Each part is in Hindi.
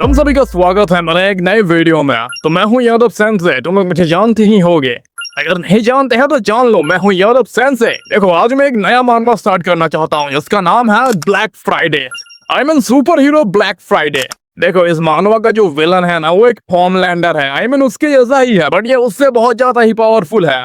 तुम सभी का स्वागत है मेरे एक नए वीडियो में। तो मैं हूं यादव सेंसे। तुम लोग मुझे जानते ही होगे, अगर नहीं जानते हैं तो जान लो, मैं हूं यादव सेंसे। देखो, आज मैं एक नया मामला स्टार्ट करना चाहता हूं जिसका नाम है black Friday. I mean super hero black Friday. देखो, इस मानवा का जो विलन है ना, वो एक होमलैंडर है। आई मीन उसके जैसा ही है, बट ये उससे बहुत ज्यादा ही पावरफुल है।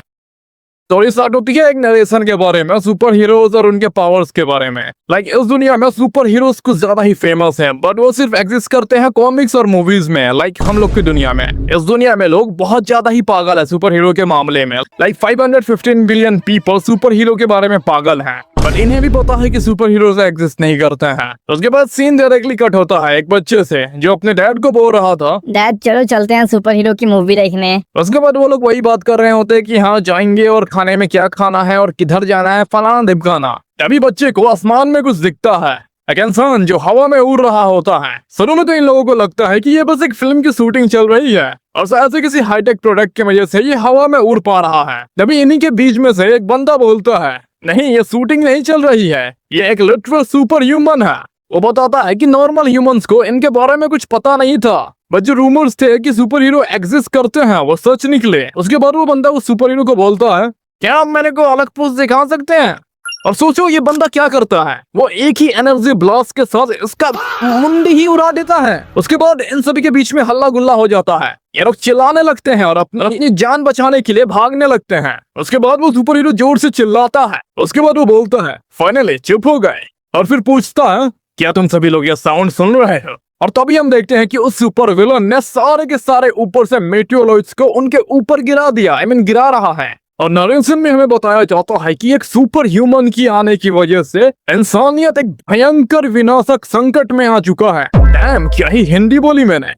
स्टोरी स्टार्ट होती है एक नरेशन के बारे में, सुपर हीरोज और उनके पावर्स के बारे में। इस दुनिया में सुपर हीरोज कुछ ज्यादा ही फेमस हैं, बट वो सिर्फ एग्जिस्ट करते हैं कॉमिक्स और मूवीज में। हम लोग की दुनिया में, इस दुनिया में लोग बहुत ज्यादा ही पागल है सुपर हीरो के मामले में। 515 बिलियन पीपल सुपर हीरो के बारे में पागल हैं, बट इन्हें भी पता है कि सुपर हीरोज एग्जिस्ट नहीं करते हैं। उसके बाद सीन डायरेक्टली कट होता है एक बच्चे से जो अपने डैड को बोल रहा था, डैड चलो चलते हैं सुपर हीरो की मूवी देखने। उसके बाद वो लोग वही बात कर रहे होते कि हाँ जाएंगे और खाने में क्या खाना है और किधर जाना है, फलाना ढिमकाना। तभी बच्चे को आसमान में कुछ दिखता है, एक इंसान जो हवा में उड़ रहा होता है। शुरू में तो इन लोगों को लगता है कि ये बस एक फिल्म की शूटिंग चल रही है और शायद से किसी हाईटेक प्रोडक्ट की वजह से ये हवा में उड़ पा रहा है। तभी इन्हीं के बीच में से एक बंदा बोलता है, नहीं ये शूटिंग नहीं चल रही है, ये एक लिटरल सुपर ह्यूमन है। वो बताता है कि नॉर्मल ह्यूमंस को इनके बारे में कुछ पता नहीं था, बट जो रूमर्स थे कि सुपर हीरो एग्जिस्ट करते हैं वो सच निकले। उसके बाद वो बंदा उस सुपर हीरो को बोलता है, क्या आप मेरे को अलग पोस्ट दिखा सकते हैं? और सोचो ये बंदा क्या करता है, वो एक ही एनर्जी ब्लास्ट के साथ इसका मुंडी ही उड़ा देता है। उसके बाद इन सभी के बीच में हल्ला गुल्ला हो जाता है, ये लोग चिल्लाने लगते हैं और अपनी जान बचाने के लिए भागने लगते हैं। उसके बाद वो सुपर हीरो जोर से चिल्लाता है। उसके बाद वो बोलता है, फाइनली चुप हो गए। और फिर पूछता है, क्या तुम सभी लोग ये साउंड सुन रहे हो? और तभी हम देखते हैं कि उस सुपर विलन ने सारे के सारे ऊपर से मेटेओरॉइड्स को उनके ऊपर गिरा दिया। आई मीन गिरा रहा है। और नरेशन में हमें बताया जाता है कि एक सुपर ह्यूमन की आने की वजह से इंसानियत एक भयंकर विनाशक संकट में आ चुका है। डैम, क्या ही हिंदी बोली मैंने।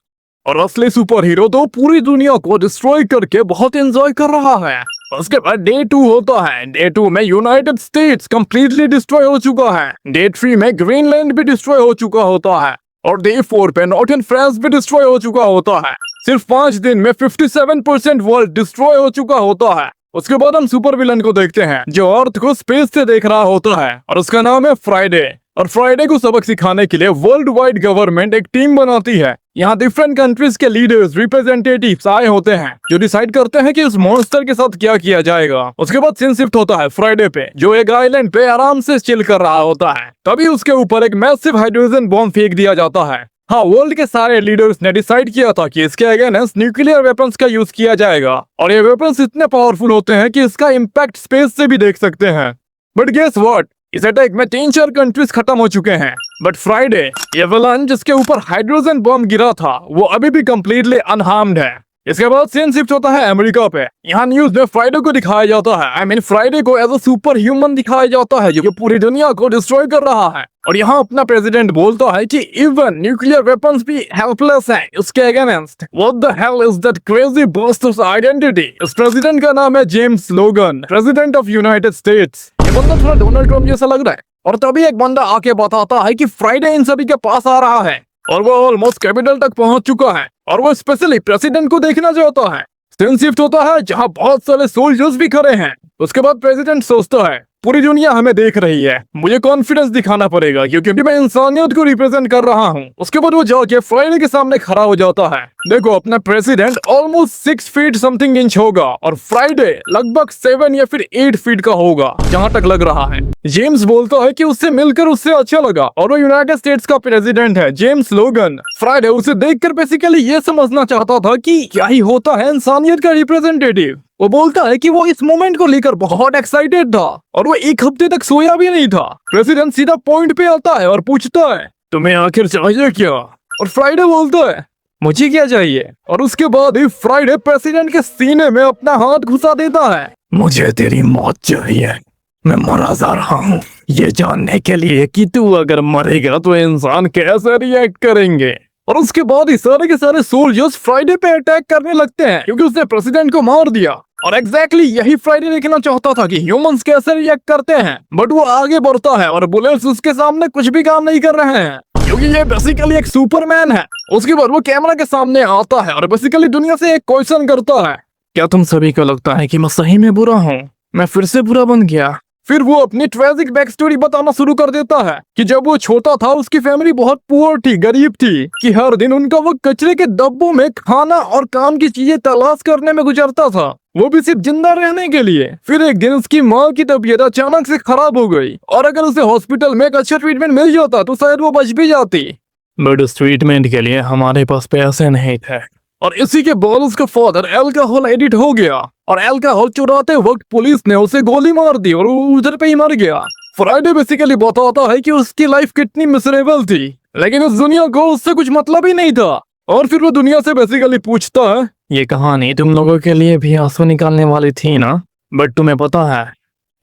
और असली सुपर हीरो तो पूरी दुनिया को डिस्ट्रॉय करके बहुत एंजॉय कर रहा है। उसके बाद डे 2 होता है। डे 2 में यूनाइटेड स्टेट्स कंप्लीटली डिस्ट्रॉय हो चुका है। डे 3 में ग्रीनलैंड भी डिस्ट्रॉय हो चुका होता है। और डे 4 पे नॉर्थन फ्रांस भी डिस्ट्रॉय हो चुका होता है। सिर्फ 5 दिन में 57% वर्ल्ड डिस्ट्रॉय हो चुका होता है। उसके बाद हम सुपर विलन को देखते हैं जो अर्थ को स्पेस से देख रहा होता है और उसका नाम है फ्राइडे। और फ्राइडे को सबक सिखाने के लिए वर्ल्ड वाइड गवर्नमेंट एक टीम बनाती है। यहाँ डिफरेंट कंट्रीज के लीडर्स, रिप्रेजेंटेटिव्स आए होते हैं जो डिसाइड करते हैं कि उस मॉन्स्टर के साथ क्या किया जाएगा। उसके बाद सीन शिफ्ट होता है फ्राइडे पे, जो एक आइलैंड पे आराम से चिल कर रहा होता है। तभी उसके ऊपर एक मैसिव हाइड्रोजन बॉम्ब फेंक दिया जाता है। हाँ, वर्ल्ड के सारे लीडर्स ने डिसाइड किया था कि इसके अगेंस्ट न्यूक्लियर वेपन्स का यूज किया जाएगा और ये वेपन्स इतने पावरफुल होते हैं कि इसका इम्पैक्ट स्पेस से भी देख सकते हैं। बट गेस व्हाट, इस अटैक में 3-4 कंट्रीज खत्म हो चुके हैं, बट फ्राइडे, ये विलन जिसके ऊपर हाइड्रोजन बॉम्ब गिरा था, वो अभी भी कंप्लीटली अनहार्म्ड है। इसके बाद सीन शिफ्ट होता है अमेरिका पे। यहाँ न्यूज में फ्राइडे को दिखाया जाता है। आई मीन फ्राइडे को एज अ सुपर ह्यूमन दिखाया जाता है जो पूरी दुनिया को डिस्ट्रॉय कर रहा है। और यहाँ अपना प्रेसिडेंट बोलता है कि इवन न्यूक्लियर वेपन्स भी हेल्पलेस हैं उसके against. What the hell is that crazy busters identity? इस प्रेसिडेंट का नाम है जेम्स लोगन, प्रेसिडेंट ऑफ यूनाइटेड स्टेट्स। ये बंदा थोड़ा डोनाल्ड ट्रम्प जैसा लग रहा है। और तभी एक बंदा आके बताता है कि फ्राइडे इन सभी के पास आ रहा है और वो ऑलमोस्ट कैपिटल तक पहुंच चुका है और वो स्पेशली प्रेसिडेंट को देखना चाहता है। सीन शिफ्ट होता है जहां बहुत सारे सोल्जर्स भी खड़े हैं। उसके बाद प्रेसिडेंट सोचता है, पूरी दुनिया हमें देख रही है, मुझे कॉन्फिडेंस दिखाना पड़ेगा क्योंकि मैं इंसानियत को रिप्रेजेंट कर रहा हूँ। उसके बाद वो जाके फ्राइडे के सामने खड़ा हो जाता है। देखो, अपना president almost 6 feet something inch होगा और फ्राइडे लगभग 7 या फिर 8 फीट का होगा जहाँ तक लग रहा है। जेम्स बोलता है कि उससे मिलकर उससे अच्छा लगा और वो यूनाइटेड स्टेट्स का प्रेसिडेंट है, जेम्स लोगन। फ्राइडे उसे देखकर बेसिकली ये समझना चाहता था कि क्या ही होता है इंसानियत का रिप्रेजेंटेटिव। वो बोलता है कि वो इस मोमेंट को लेकर बहुत एक्साइटेड था और वो 1 हफ्ते तक सोया भी नहीं था। प्रेसिडेंट सीधा पॉइंट पे आता है और पूछता है, तुम्हें आखिर चाहिए क्या? और फ्राइडे बोलता है, मुझे क्या चाहिए? और उसके बाद ही फ्राइडे प्रेसिडेंट के सीने में अपना हाथ घुसा देता है। मुझे तेरी मौत चाहिए, मैं मरा जा रहा हूँ ये जानने के लिए कि तू अगर मरेगा तो इंसान कैसे रिएक्ट करेंगे। और उसके बाद ही सारे के सारे सोल्जर्स फ्राइडे पे अटैक करने लगते हैं क्योंकि उसने प्रेसिडेंट को मार दिया। और एग्जैक्टली यही फ्राइडे देखना चाहता था कि ह्यूमंस कैसे रिएक्ट करते हैं, बट वो आगे बढ़ता है और बुलेट्स उसके सामने कुछ भी काम नहीं कर रहे हैं क्योंकि ये बेसिकली एक सुपरमैन है। उसके बाद वो कैमरा के सामने आता है और बेसिकली दुनिया से एक क्वेश्चन करता है, क्या तुम सभी को लगता है कि मैं सही में बुरा हूँ? मैं फिर से बुरा बन गया, फिर वो अपनी ट्रेजिक बैक स्टोरी बताना शुरू कर देता है कि जब वो छोटा था उसकी फैमिली बहुत पुअर थी, गरीब थी, कि हर दिन उनका वक्त कचरे के डब्बों में खाना और काम की चीजें तलाश करने में गुजरता था, वो भी सिर्फ जिंदा रहने के लिए। फिर एक दिन उसकी माँ की तबीयत अचानक से खराब हो गई और अगर उसे हॉस्पिटल में एक अच्छा ट्रीटमेंट मिल जाता तो शायद वो बच भी जाती, बट उस ट्रीटमेंट के लिए हमारे पास पैसे नहीं थे। और इसी के बाद उसका फादर अल्कोहल एडिक्ट हो गया और अल्कोहल चुराते वक्त पुलिस ने उसे गोली मार दी और वो उधर पे ही मर गया। फ्राइडे बेसिकली बताता है कि उसकी लाइफ कितनी मिसरेबल थी, लेकिन उस दुनिया को उससे कुछ मतलब ही नहीं था। और फिर वो दुनिया से बेसिकली पूछता है, ये कहानी तुम लोगों के लिए भी आंसू निकालने वाली थी ना, बट तुम्हें पता है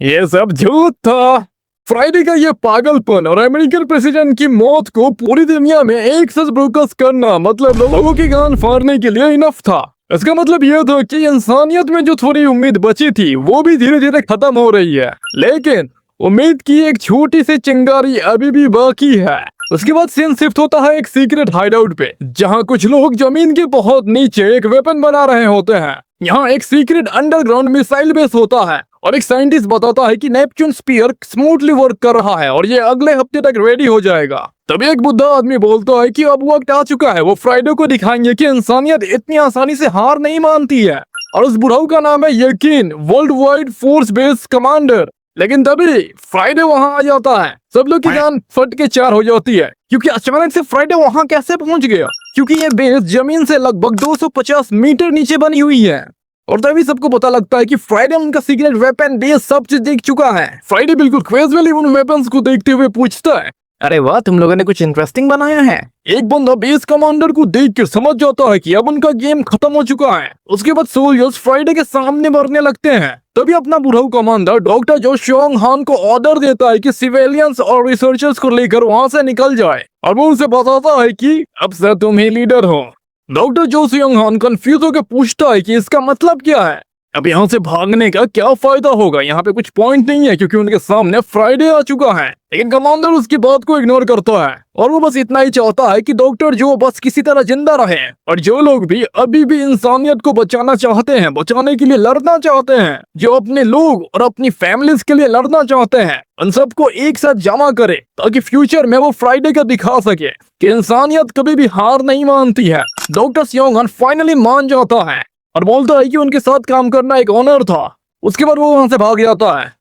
ये सब झूठ था। फ्राइडे का ये पागलपन और अमेरिकन प्रेसिडेंट की मौत को पूरी दुनिया में एक साथ ब्रोडकास्ट करना मतलब लोगों की गान फाड़ने के लिए इनफ था। इसका मतलब यह था कि इंसानियत में जो थोड़ी उम्मीद बची थी वो भी धीरे धीरे खत्म हो रही है, लेकिन उम्मीद की एक छोटी सी चिंगारी अभी भी बाकी है। उसके बाद सीन शिफ्ट होता है एक सीक्रेट हाइडआउट पे, जहाँ कुछ लोग जमीन के बहुत नीचे एक वेपन बना रहे होते हैं। यहाँ एक सीक्रेट अंडरग्राउंड मिसाइल बेस होता है और एक साइंटिस्ट बताता है कि नेपच्यून स्पीयर स्मूथली वर्क कर रहा है और ये अगले हफ्ते तक रेडी हो जाएगा। तभी एक बुद्धा आदमी बोलता है कि अब वक्त आ चुका है, वो फ्राइडे को दिखाएंगे कि इंसानियत इतनी आसानी से हार नहीं मानती है। और उस बुढ़ाऊ का नाम है यकीन, world wide force base commander. लेकिन तभी फ्राइडे वहां आ जाता है, सब लोग की जान फट के चार हो जाती है, क्योंकि अचानक से फ्राइडे वहां कैसे पहुंच गया, क्योंकि ये बेस जमीन से लगभग 250 मीटर नीचे बनी हुई है। और तभी सबको पता लगता है कि फ्राइडे उनका सीक्रेट वेपन बेस सब चीज देख चुका है। फ्राइडे बिल्कुल क्वेजुअली उन वेपन्स को देखते हुए पूछता है, अरे वाह, तुम लोगों ने कुछ इंटरेस्टिंग बनाया है। एक बंदा बेस कमांडर को देख कर समझ जाता है कि अब उनका गेम खत्म हो चुका है। उसके बाद सोल्जर्स फ्राइडे के सामने मरने लगते हैं। तभी अपना बुढ़ाऊ कमांडर डॉक्टर जो श्योंग हान को ऑर्डर देता है कि सिविलियंस और रिसर्चर्स को लेकर वहां से निकल जाए और वो उनसे बताता है कि अब से तुम ही लीडर हो। डॉक्टर जो श्योंग हान कंफ्यूज होकर पूछता है कि इसका मतलब क्या है, अब यहाँ से भागने का क्या फायदा होगा, यहाँ पे कुछ पॉइंट नहीं है क्योंकि उनके सामने फ्राइडे आ चुका है। लेकिन कमांडर उसकी बात को इग्नोर करता है और वो बस इतना ही चाहता है कि डॉक्टर जो बस किसी तरह जिंदा रहे और जो लोग भी अभी भी इंसानियत को बचाना चाहते हैं, बचाने के लिए लड़ना चाहते हैं, जो अपने लोग और अपनी फैमिलीज के लिए लड़ना चाहते हैं, उन सबको एक साथ जमा करे ताकि फ्यूचर में वो फ्राइडे का दिखा सके कि इंसानियत कभी भी हार नहीं मानती है। डॉक्टर श्योंग हान फाइनली मान जाता है और बोलता है कि उनके साथ काम करना एक ऑनर था। उसके बाद वो वहां से भाग जाता है।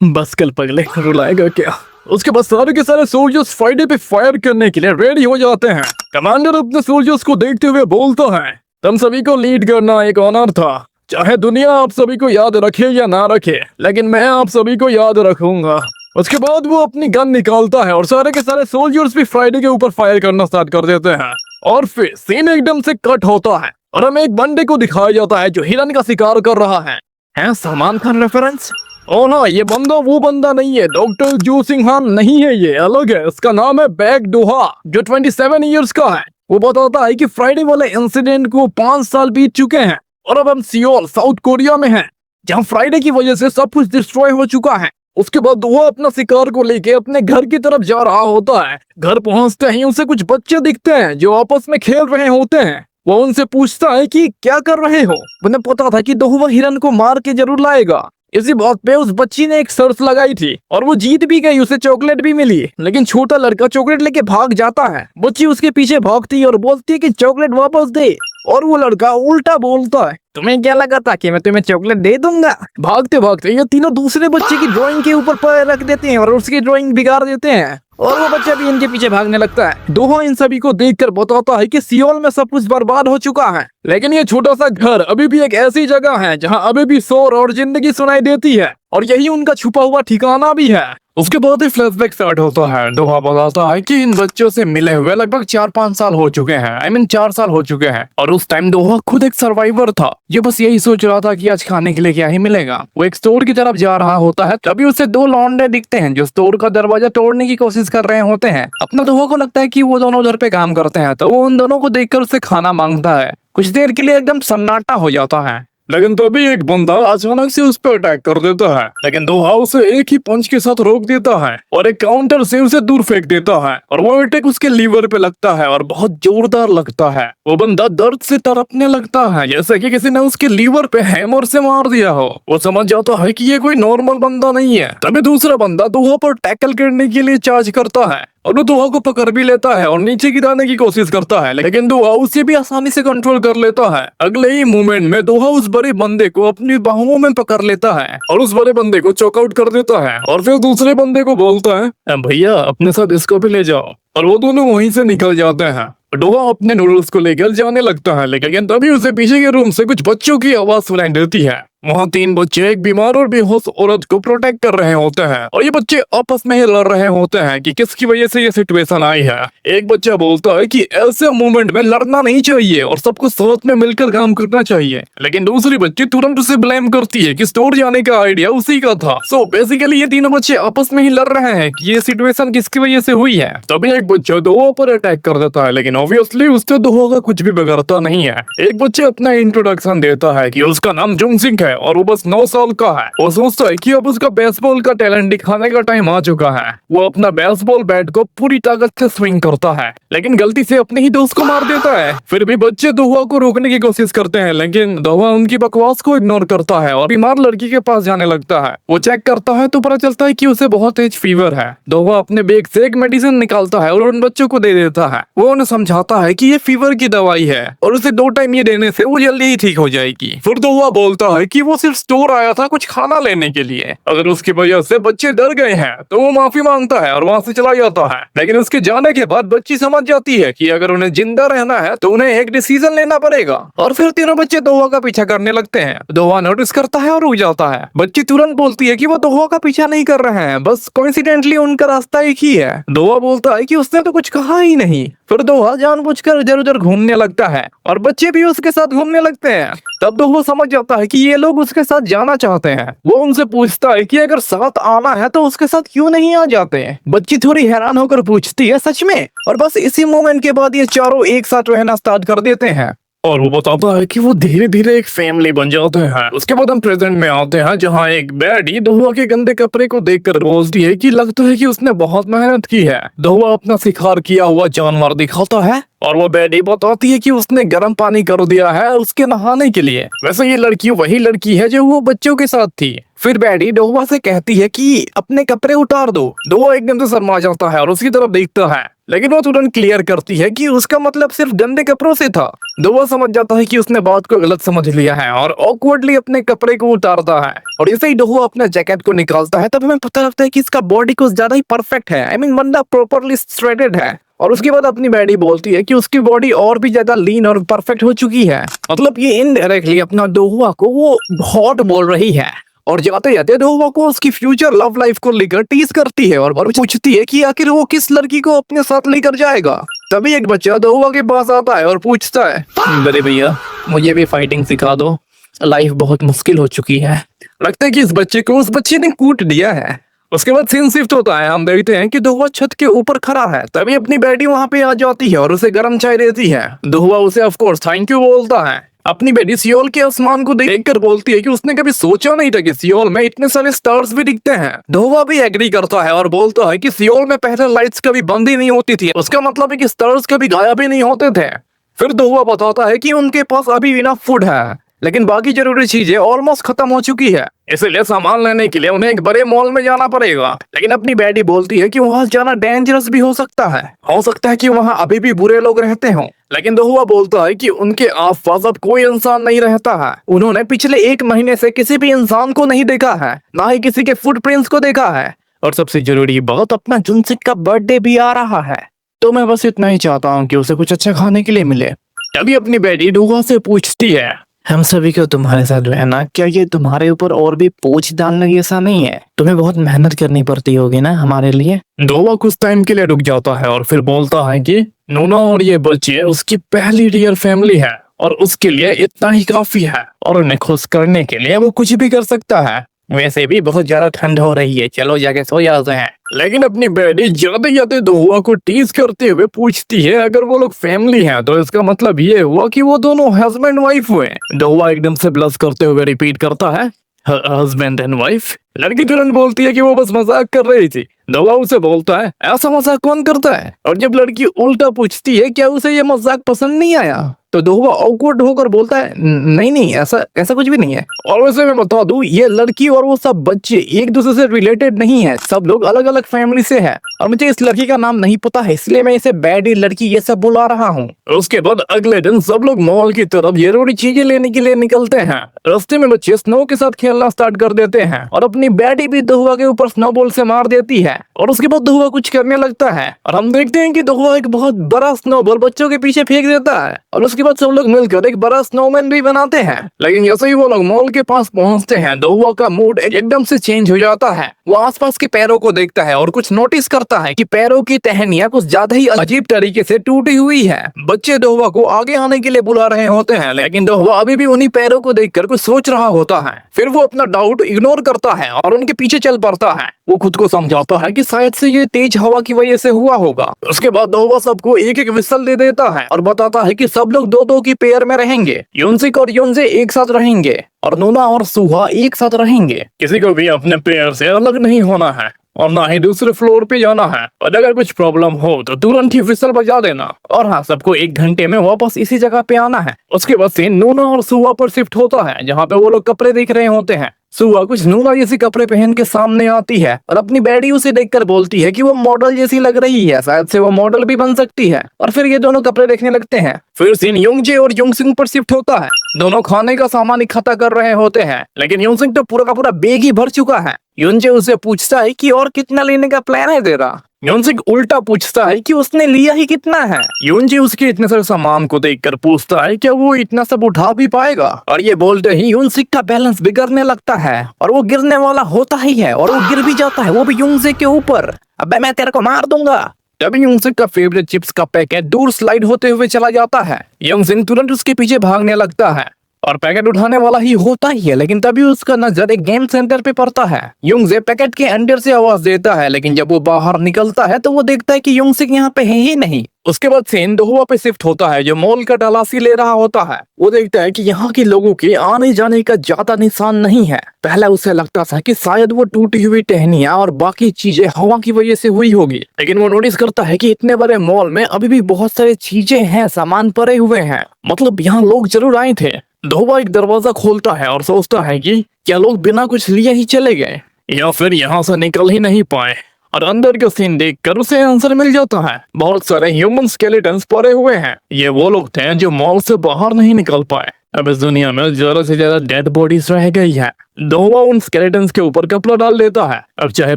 बस कल पगले रुलाएगा क्या। उसके बाद सारे के सारे सोल्जर्स फ्राइडे पे फायर करने के लिए रेडी हो जाते हैं। कमांडर अपने सोल्जर्स को देखते हुए बोलता है, तुम सभी को लीड करना एक ऑनर था, चाहे दुनिया आप सभी को याद रखे या ना रखे, लेकिन मैं आप सभी को याद रखूंगा। उसके बाद वो अपनी गन निकालता है और सारे के सारे सोल्जर्स भी फ्राइडे के ऊपर फायर करना स्टार्ट कर देते हैं। और फिर सीन एकदम से कट होता है और हमें एक बंदे को दिखाया जाता है जो हिरन का शिकार कर रहा है। सलमान खान रेफरेंस? ओ ना, ये बंदा वो बंदा नहीं है, डॉक्टर जो सिंह हान नहीं है, ये अलग है। इसका नाम है बैक डोहा जो 27 इयर्स का है। वो बताता है कि फ्राइडे वाले इंसिडेंट को 5 साल बीत चुके हैं और अब हम सियोल साउथ कोरिया में हैं, जहाँ फ्राइडे की वजह से सब कुछ डिस्ट्रॉय हो चुका है। उसके बाद वो अपना शिकार को लेके अपने घर की तरफ जा रहा होता है। घर पहुंचते ही उसे कुछ बच्चे दिखते हैं जो आपस में खेल रहे होते हैं। वो उनसे पूछता है कि क्या कर रहे हो। उन्हें पता था कि दोहुआ हिरन को मार के जरूर लाएगा। इसी बात पे उस बच्ची ने एक शर्त लगाई थी और वो जीत भी गई, उसे चॉकलेट भी मिली। लेकिन छोटा लड़का चॉकलेट लेके भाग जाता है। बच्ची उसके पीछे भागती है और बोलती है कि चॉकलेट वापस दे, और वो लड़का उल्टा बोलता है, तुम्हें क्या लगा था कि मैं तुम्हें चॉकलेट दे दूंगा। भागते भागते ये तीनों दूसरे बच्चे की ड्राइंग के ऊपर पैर रख देते हैं और उसकी ड्राइंग बिगाड़ देते हैं और वो बच्चा भी इनके पीछे भागने लगता है। दोहा इन सभी को देखकर बताता है कि सियोल में सब कुछ बर्बाद हो चुका है, लेकिन ये छोटा सा घर अभी भी एक ऐसी जगह है जहां अभी भी शोर और जिंदगी सुनाई देती है और यही उनका छुपा हुआ ठिकाना भी है। उसके बाद ही फ्लैशबैक स्टार्ट होता है। दोहा बताता है कि इन बच्चों से मिले हुए लगभग 4-5 साल हो चुके हैं, 4 साल हो चुके हैं, और उस टाइम दोहा खुद एक सर्वाइवर था। ये बस यही सोच रहा था कि आज खाने के लिए क्या ही मिलेगा। वो एक स्टोर की तरफ जा रहा होता है, तभी उसे 2 लौंडे दिखते हैं जो स्टोर का दरवाजा तोड़ने की कोशिश कर रहे होते हैं। अपना दोहा को लगता है कि वो दोनों उधर पे काम करते हैं, तो वो उन दोनों को देखकर उससे खाना मांगता है। कुछ देर के लिए एकदम सन्नाटा हो जाता है, लेकिन तभी एक बंदा अचानक से उस पर अटैक कर देता है, लेकिन दोहा उसे एक ही पंच के साथ रोक देता है और एक काउंटर से उसे दूर फेंक देता है और वो अटैक उसके लीवर पे लगता है और बहुत जोरदार लगता है। वो बंदा दर्द से तड़पने लगता है जैसे कि किसी ने उसके लीवर पे हैमर से मार दिया हो। वो समझ जाता है कि ये कोई नॉर्मल बंदा नहीं है। तभी दूसरा बंदा दोहा पर टैकल करने के लिए चार्ज करता है और वो दोहा को पकड़ भी लेता है और नीचे गिराने की कोशिश करता है, लेकिन दोहा उसे भी आसानी से कंट्रोल कर लेता है। अगले ही मोमेंट में दोहा उस बड़े बंदे को अपनी बाहुओं में पकड़ लेता है और उस बड़े बंदे को चॉकआउट कर देता है और फिर दूसरे बंदे को बोलता है, भैया अपने साथ इसको भी ले जाओ। और वो दोनों वहीं से निकल जाते हैं। दोहा अपने नूडल्स को लेकर जाने लगता है, लेकिन तभी उसे पीछे के रूम से कुछ बच्चों की आवाज सुनाई देती है। वहाँ 3 बच्चे एक बीमार और बेहोश औरत को प्रोटेक्ट कर रहे होते हैं और ये बच्चे आपस में ही लड़ रहे होते हैं कि किसकी वजह से ये सिचुएशन आई है। एक बच्चा बोलता है कि ऐसे मोमेंट में लड़ना नहीं चाहिए और सबको साथ में मिलकर काम करना चाहिए, लेकिन दूसरी बच्ची तुरंत उसे ब्लेम करती है कि स्टोर जाने का आइडिया उसी का था। सो बेसिकली ये तीनों बच्चे आपस में ही लड़ रहे हैं कि ये सिचुएशन किसकी वजह से हुई है। तभी एक बच्चा दोहा पर अटैक कर देता है, लेकिन ऑब्वियसली उससे दोहा का कुछ भी बिगड़ता नहीं है। एक बच्चे अपना इंट्रोडक्शन देता है कि उसका नाम जुंग सिंह है और वो बस 9 साल का है। वो सोचता है कि अब उसका बेसबॉल का टैलेंट दिखाने का टाइम आ चुका है। वो अपना बेसबॉल बैट को पूरी ताकत से स्विंग करता है, लेकिन गलती से अपने ही दोस्त को मार देता है। फिर भी बच्चे दोहा को रोकने की कोशिश करते हैं, लेकिन दोहा उनकी बकवास को इग्नोर करता है और बीमार लड़की के पास जाने लगता है। वो चेक करता है तो पता चलता है कि उसे बहुत तेज फीवर है। दोहा अपने बैग से एक मेडिसिन निकालता है और उन बच्चों को दे देता है। वो उन्हें समझाता है कि ये फीवर की दवाई है और उसे 2 टाइम ये देने से वो जल्दी ही ठीक हो जाएगी। फिर दोहा बोलता है कि वो सिर्फ स्टोर आया था कुछ खाना लेने के लिए। अगर उसकी वजह से बच्चे डर गए हैं तो वो माफी मांगता है और वहाँ से चला जाता है। लेकिन उसके जाने के बाद बच्ची समझ जाती है कि अगर उन्हें जिंदा रहना है तो उन्हें एक डिसीजन लेना पड़ेगा और फिर तीनों बच्चे दोहा का पीछा करने लगते हैं। दोहा नोटिस करता है और रुक जाता है। बच्ची तुरंत बोलती है कि वो दोहा का पीछा नहीं कर रहे हैं, बस कोइंसिडेंटली उनका रास्ता एक ही है। दोहा बोलता है कि उसने तो कुछ कहा ही नहीं। फिर दोहा जानबूझकर इधर उधर घूमने लगता है और बच्चे भी उसके साथ घूमने लगते हैं। तब दोहा समझ जाता है कि ये लोग उसके साथ जाना चाहते हैं। वो उनसे पूछता है कि अगर साथ आना है तो उसके साथ क्यों नहीं आ जाते हैं। बच्ची थोड़ी हैरान होकर पूछती है, सच में? और बस इसी मोमेंट के बाद ये चारों एक साथ रहना स्टार्ट कर देते हैं और वो बताता है कि वो धीरे धीरे एक फैमिली बन जाते हैं। उसके बाद हम प्रेजेंट में आते हैं जहाँ एक बैडी दोहा के गंदे कपड़े को देखकर बोलती है कि लगता है कि उसने बहुत मेहनत की है। दोहा अपना शिकार किया हुआ जानवर दिखाता है और वो बैडी बताती है कि उसने गर्म पानी कर दिया है उसके नहाने के लिए। वैसे ये लड़की वही लड़की है जो वो बच्चों के साथ थी। फिर बैडी दोहा से कहती है कि अपने कपड़े उतार दो। दोहा एकदम से शर्मा जाता है और उसकी तरफ देखता है, लेकिन वो तुरंत क्लियर करती है कि उसका मतलब सिर्फ गंदे कपड़ों से था। दोहा समझ जाता है कि उसने बात को गलत समझ लिया है और ऑकवर्डली अपने कपड़े को उतारता है और इसे ही दोहा अपने जैकेट को निकालता है। तब हमें पता लगता है कि इसका बॉडी कुछ ज्यादा ही परफेक्ट है। आई मीन बंदा प्रॉपरली स्ट्रेटेड है। और उसके बाद अपनी बैडी बोलती है कि उसकी बॉडी और भी ज्यादा लीन और परफेक्ट हो चुकी है। मतलब ये इनडायरेक्टली अपना दोहा को वो हॉट बोल रही है और जाते जाते दोहा को उसकी फ्यूचर लव लाइफ को लेकर टीज करती है और पूछती है कि आखिर वो किस लड़की को अपने साथ लेकर जाएगा। तभी एक बच्चा दोहा के पास आता है और पूछता है, बड़े भैया मुझे भी फाइटिंग सिखा दो, लाइफ बहुत मुश्किल हो चुकी है। लगता है कि इस बच्चे को उस बच्चे ने कूट दिया है। उसके बाद सीन शिफ्ट होता है। हम देखते हैं कि दोहा छत के ऊपर खड़ा है। तभी अपनी बेटी वहां पे आ जाती है और उसे गर्म चाय देती है। दोहा उसे ऑफ कोर्स थैंक यू बोलता है। अपनी बेटी सियोल के आसमान को देखकर बोलती है कि उसने कभी सोचा नहीं था कि सियोल में इतने सारे स्टार्स भी दिखते हैं। दोहा भी एग्री करता है और बोलता है कि सियोल में पहले लाइट्स कभी बंद ही नहीं होती थी, उसका मतलब है कि स्टार्स कभी गायब ही नहीं होते थे। फिर दोहा बताता है कि उनके पास अभी इनफ फूड है, लेकिन बाकी जरूरी चीजें ऑलमोस्ट खत्म हो चुकी है, इसलिए सामान लेने के लिए उन्हें एक बड़े मॉल में जाना पड़ेगा। लेकिन अपनी बेटी बोलती है कि वहां जाना डेंजरस भी हो सकता है कि वहां अभी भी बुरे लोग रहते हों। लेकिन दोहा बोलता है कि उनके आसपास अब कोई इंसान नहीं रहता है। उन्होंने पिछले 1 महीने से किसी भी इंसान को नहीं देखा है, ना ही किसी के फुटप्रिंट्स को देखा है। और सबसे जरूरी बात, अपना जुनसिक का बर्थडे भी आ रहा है, तो मैं बस इतना ही चाहता हूँ कि उसे कुछ अच्छा खाने के लिए मिले। तभी अपनी बेटी दोहा से पूछती है, हम सभी को तुम्हारे साथ रहना, क्या ये तुम्हारे ऊपर और भी पोंछ डालने जैसा नहीं है? तुम्हें बहुत मेहनत करनी पड़ती होगी ना हमारे लिए। दोहा कुछ टाइम के लिए रुक जाता है और फिर बोलता है कि नूना और ये बच्चे उसकी पहली रियल फैमिली है और उसके लिए इतना ही काफी है और उन्हें खुश करने के लिए वो कुछ भी कर सकता है। वैसे भी बहुत ज्यादा ठंड हो रही है, चलो जाके सो जाते हैं। लेकिन अपनी बेटी जाते जाते दोहुआ को टीज करते हुए पूछती है, अगर वो लोग फैमिली हैं तो इसका मतलब ये हुआ कि वो दोनों हस्बैंड वाइफ हुए। दोहुआ एकदम से ब्लश करते हुए रिपीट करता है, हस्बैंड एंड वाइफ। लड़की तुरंत बोलती है कि वो बस मजाक कर रही थी। दोहुआ उसे बोलता है, ऐसा मजाक कौन करता है? और जब लड़की उल्टा पूछती है क्या उसे ये मजाक पसंद नहीं आया, तो दोहुआ ऑकवर्ड होकर बोलता है, नहीं नहीं, ऐसा ऐसा कुछ भी नहीं है। और वैसे मैं बता दूं, ये लड़की और वो सब बच्चे एक दूसरे से रिलेटेड नहीं है, सब लोग अलग अलग फैमिली से हैं। और मुझे इस लड़की का नाम नहीं पता है, इसलिए मैं इसे बैडी लड़की ये सब बुला रहा हूँ। उसके बाद अगले दिन सब लोग मॉल की तरफ जरूरी चीजें लेने के लिए निकलते हैं। रास्ते में बच्चे स्नो के साथ खेलना स्टार्ट कर देते हैं और अपनी बैडी भी दोहुआ के ऊपर स्नोबॉल से मार देती है। और उसके बाद दोहुआ कुछ करने लगता है और हम देखते हैं कि दोहुआ एक बहुत बड़ा स्नोबॉल बच्चों के पीछे फेंक देता है और उसके बाद सब लोग मिलकर एक बड़ा स्नोमैन भी बनाते हैं। लेकिन जैसे ही वो लोग मॉल के पास पहुंचते हैं, दोहुआ का मूड एकदम से चेंज हो जाता है। वो आसपास के पैरों को देखता है और कुछ नोटिस करता है कि पैरों की टहनियां कुछ ज्यादा ही अजीब तरीके से टूटी हुई है। बच्चे दोहुआ को आगे आने के लिए बुला रहे होते हैं, लेकिन दोहुआ अभी भी उन्हीं पैरों को देखकर कुछ सोच रहा होता है। फिर वो अपना डाउट इग्नोर करता है और उनके पीछे चल पड़ता है। वो खुद को समझाता है कि शायद से ये तेज हवा की वजह से हुआ होगा। उसके बाद दोहुआ सबको एक एक विसल दे देता है और बताता है कि सब लोग दो दो की पेयर में रहेंगे। युनसिक और युनजे एक साथ रहेंगे और नूना और सुहा एक साथ रहेंगे। किसी को भी अपने पेयर से अलग नहीं होना है और ना ही दूसरे फ्लोर पे जाना है। और अगर कुछ प्रॉब्लम हो तो तुरंत ही विसल बजा देना। और हाँ, सबको 1 घंटे में वापस इसी जगह पे आना है। उसके बाद से नूना और सुहा पर शिफ्ट होता है, जहाँ पे वो लोग कपड़े देख रहे होते हैं। सुहा कुछ नूना जैसे कपड़े पहन के सामने आती है और अपनी बैडी उसे देखकर बोलती है कि वो मॉडल जैसी लग रही है, शायद से वो मॉडल भी बन सकती है। और फिर ये दोनों कपड़े देखने लगते हैं। फिर सीन युंगजे और युंगसिंग पर शिफ्ट होता है। दोनों खाने का सामान इकट्ठा कर रहे होते हैं, लेकिन युंगसिंग तो पूरा का पूरा बैग ही भर चुका है। युंजे उसे पूछता है कि और कितना लेने का प्लान है तेरा। युनसिक उल्टा पूछता है कि उसने लिया ही कितना है। युनजे उसके इतने सारे सामान को देखकर पूछता है क्या वो इतना सब उठा भी पाएगा। और ये बोलते ही युनसिक का बैलेंस बिगड़ने लगता है और वो गिरने वाला होता ही है और वो गिर भी जाता है, वो भी युनजे के ऊपर। अबे मैं तेरे को मार दूंगा। तभी युनसिक का फेवरेट चिप्स का पैकेट दूर स्लाइड होते हुए चला जाता है। युनसिक तुरंत उसके पीछे भागने लगता है और पैकेट उठाने वाला ही होता ही है, लेकिन तभी उसका नजर एक गेम सेंटर पे पड़ता है। युंगजे पैकेट के अंदर से आवाज देता है, लेकिन जब वो बाहर निकलता है तो वो देखता है कि युंगसिक यहाँ पे है ही नहीं। उसके बाद सीन दोहुआ पे शिफ्ट होता है, जो मॉल का तलाशी ले रहा होता है। वो देखता है कि यहाँ के लोगों के आने जाने का ज्यादा निशान नहीं है। पहले उसे लगता था कि शायद वो टूटी हुई टहनियां और बाकी चीजें हवा की वजह से हुई होगी, लेकिन वो नोटिस करता है कि इतने बड़े मॉल में अभी भी बहुत सारी चीजें हैं, सामान पड़े हुए हैं, मतलब यहाँ लोग जरूर आए थे। दोहुआ एक दरवाजा खोलता है और सोचता है कि क्या लोग बिना कुछ लिए ही चले गए या फिर यहाँ से निकल ही नहीं पाए। और अंदर का सीन देखकर उसे आंसर मिल जाता है। बहुत सारे ह्यूमन स्केलेटन्स पड़े हुए हैं। ये वो लोग थे जो मॉल से बाहर नहीं निकल पाए। अब इस दुनिया में ज्यादा से ज्यादा डेड बॉडीज रह गई है। दोहुआ उन स्केलेटन्स के ऊपर कपड़ा डाल देता है। अब चाहे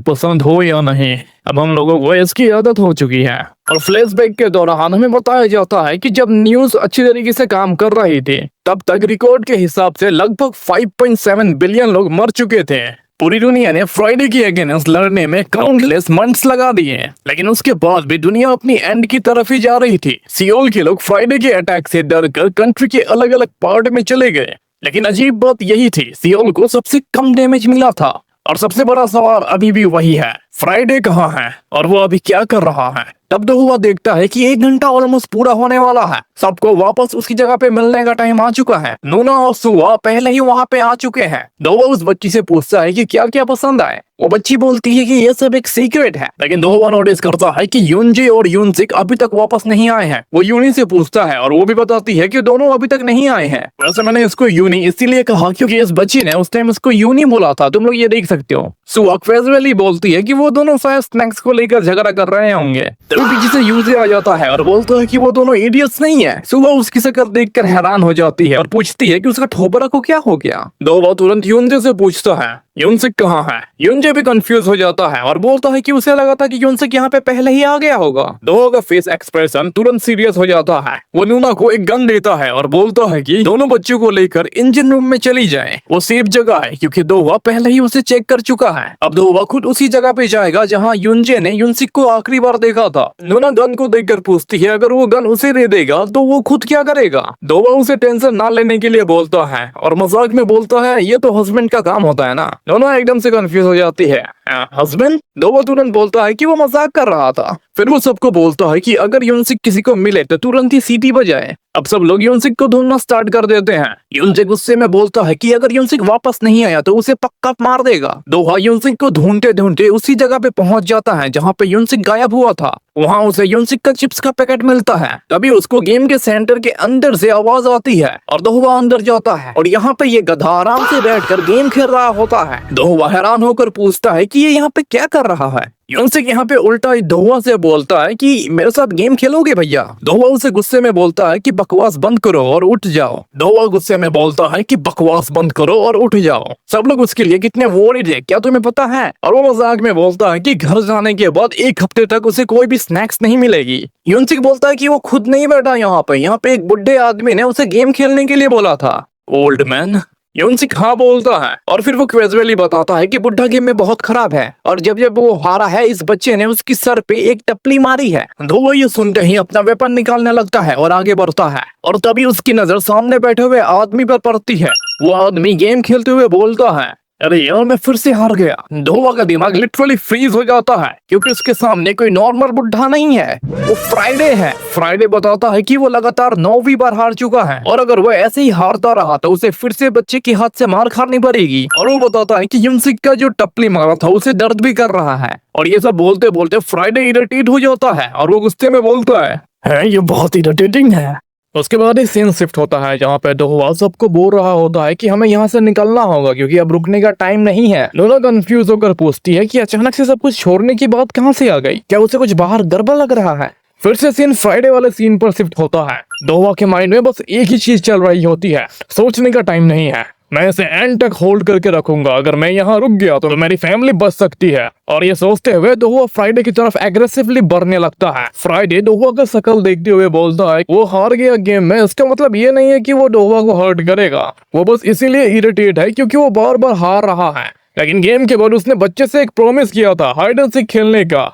पसंद हो या नहीं, अब हम लोगों को इसकी आदत हो चुकी है। और फ्लैशबैक के दौरान हमें बताया जाता है कि जब न्यूज अच्छी तरीके से काम कर रही थी, तब तक रिकॉर्ड के हिसाब से लगभग 5.7 बिलियन लोग मर चुके थे। पूरी दुनिया ने फ्राइडे के अगेंस्ट लड़ने में काउंटलेस मंथ्स लगा दिए, लेकिन उसके बाद भी दुनिया अपनी एंड की तरफ ही जा रही थी। सियोल के लोग फ्राइडे के अटैक से डरकर कंट्री के अलग अलग पार्ट में चले गए, लेकिन अजीब बात यही थी, सियोल को सबसे कम डैमेज मिला था। और सबसे बड़ा सवाल अभी भी वही है, फ्राइडे कहाँ है और वो अभी क्या कर रहा है। तब दोहुआ देखता है कि 1 घंटा ऑलमोस्ट पूरा होने वाला है। सबको वापस उसकी जगह पे मिलने का टाइम आ चुका है। नूना और सुहा पहले ही वहाँ पे आ चुके हैं। दोहुआ उस बच्ची से पूछता है कि क्या क्या पसंद आए। वो बच्ची बोलती है कि ये सब एक सीक्रेट है, लेकिन दोहुआ नोटिस करता है कि युनजे और युनसिक अभी तक वापस नहीं आए हैं। वो यूनी से पूछता है और वो भी बताती है कि दोनों अभी तक नहीं आए हैं। वैसे मैंने इसको यूनी इसीलिए कहा क्योंकि इस बच्ची ने उस टाइम इसको यूनी बोला था, तुम लोग ये देख सकते हो। सुहा कैजुअली बोलती है कि वो दोनों शायद स्नैक्स को लेकर झगड़ा कर रहे होंगे। तभी पीछे से यूजे आ जाता है और बोलता है कि वो दोनों इडियट्स नहीं है। सुहा उसकी शक्ल देखकर हैरान हो जाती है और पूछती है कि उसका ठोबरा को क्या हो गया। दोहुआ तुरंत युनजे से पूछता है युनसिक कहाँ है। युनजे भी कंफ्यूज हो जाता है और बोलता है कि उसे लगा था कि युनसिक यहाँ पे पहले ही आ गया होगा। दोहुआ का फेस एक्सप्रेशन तुरंत सीरियस हो जाता है। वो नूना को एक गन देता है और बोलता है कि दोनों बच्चों को लेकर इंजन रूम में चली जाए। वो सेफ जगह है क्योंकि दोहुआ पहले ही उसे चेक कर चुका है। अब दोहुआ खुद उसी जगह पे जाएगा जहाँ युनजे ने युनसिक को आखिरी बार देखा था। नूना गन को देखकर पूछती है अगर वो गन उसे दे देगा तो वो खुद क्या करेगा। दोहुआ उसे टेंशन ना लेने के लिए बोलता है और मजाक में बोलता है ये तो हस्बैंड का काम होता है ना। दोनों एकदम से कंफ्यूज हो जाती है। हस्बैंड? दोवा तुरंत बोलता है कि वो मजाक कर रहा था। फिर वो सबको बोलता है कि अगर यूनसिक किसी को मिले तो तुरंत ही सीटी बजाए। अब सब लोग यूनसिक को ढूंढना स्टार्ट कर देते हैं। यूनसिक गुस्से में बोलता है कि अगर यूनसिक वापस नहीं आया तो उसे पक्का मार देगा। दोहा यूनसिक को ढूंढते ढूंढते उसी जगह पे पहुंच जाता है जहाँ पे यूनसिक गायब हुआ था। वहाँ उसे यूनसिक का चिप्स का पैकेट मिलता है। तभी उसको गेम के सेंटर के अंदर से आवाज आती है और दोहा अंदर जाता है और यहाँ पे ये गधा आराम से बैठकर गेम खेल रहा होता है। दोहा हैरान होकर पूछता है कि ये यहाँ पे क्या कर रहा है। यूनसिक यहाँ पे उल्टा दोहा से बोलता है कि मेरे साथ गेम खेलोगे भैया। दोहा उसे गुस्से में बोलता है कि बकवास बंद करो और उठ जाओ। दोहा गुस्से में बोलता है कि बकवास बंद करो और उठ जाओ। सब लोग उसके लिए कितने वरीड है क्या तुम्हें पता है। और वो मजाक में बोलता है कि घर जाने के बाद 1 हफ्ते तक उसे कोई भी स्नैक्स नहीं मिलेगी। यूनसिक बोलता है कि वो खुद नहीं बैठा यहाँ पे एक बुढ़े आदमी ने उसे गेम खेलने के लिए बोला था। Old man? यूनसिक हाँ बोलता है और फिर वो कैजुअली बताता है कि बुढ़ा गेम में बहुत खराब है और जब जब वो हारा है इस बच्चे ने उसकी सर पे एक टपली मारी है। दोहा ये सुनते ही अपना वेपन निकालने लगता है और आगे बढ़ता है और तभी उसकी नजर सामने बैठे हुए आदमी पर पड़ती है। वो आदमी गेम खेलते हुए बोलता है, अरे यार मैं फिर से हार गया। दोहा का दिमाग लिटरली फ्रीज हो जाता है क्योंकि उसके सामने कोई नॉर्मल बुढ़ा नहीं है, वो फ्राइडे है। फ्राइडे बताता है कि वो लगातार 9वीं बार हार चुका है और अगर वो ऐसे ही हारता रहा तो उसे फिर से बच्चे के हाथ से मार खानी पड़ेगी। और वो बताता है कि यूनसिक का जो टपली मारा था उसे दर्द भी कर रहा है। और ये सब बोलते बोलते फ्राइडे इरिटेट हो जाता है और वो गुस्से में बोलता है ये बहुत इरिटेटिंग है। उसके बाद एक सीन शिफ्ट होता है जहाँ पे दोहा सबको बोल रहा होता है कि हमें यहाँ से निकलना होगा क्योंकि अब रुकने का टाइम नहीं है। लोला कंफ्यूज होकर पूछती है कि अचानक से सब कुछ छोड़ने की बात कहाँ से आ गई, क्या उसे कुछ बाहर गड़बड़ लग रहा है। फिर से सीन फ्राइडे वाले सीन पर शिफ्ट होता है। दोहा के माइंड में बस एक ही चीज चल रही होती है, सोचने का टाइम नहीं है। मैं इसे एंड तक होल्ड करके रखूंगा, अगर मैं यहाँ रुक गया तो मेरी फैमिली बच सकती है। और ये सोचते हुए दोहा फ्राइडे की तरफ एग्रेसिवली बढ़ने लगता है। फ्राइडे दोहा का शक्ल देखते हुए बोलता है वो हार गया गेम में, इसका मतलब ये नहीं है कि वो दोहा को हर्ट करेगा, वो बस इसीलिए इरिटेट है क्योंकि वो बार बार हार रहा है। लेकिन गेम के बाद उसने बच्चे से एक प्रॉमिस किया था हाइड एंड सीक खेलने का,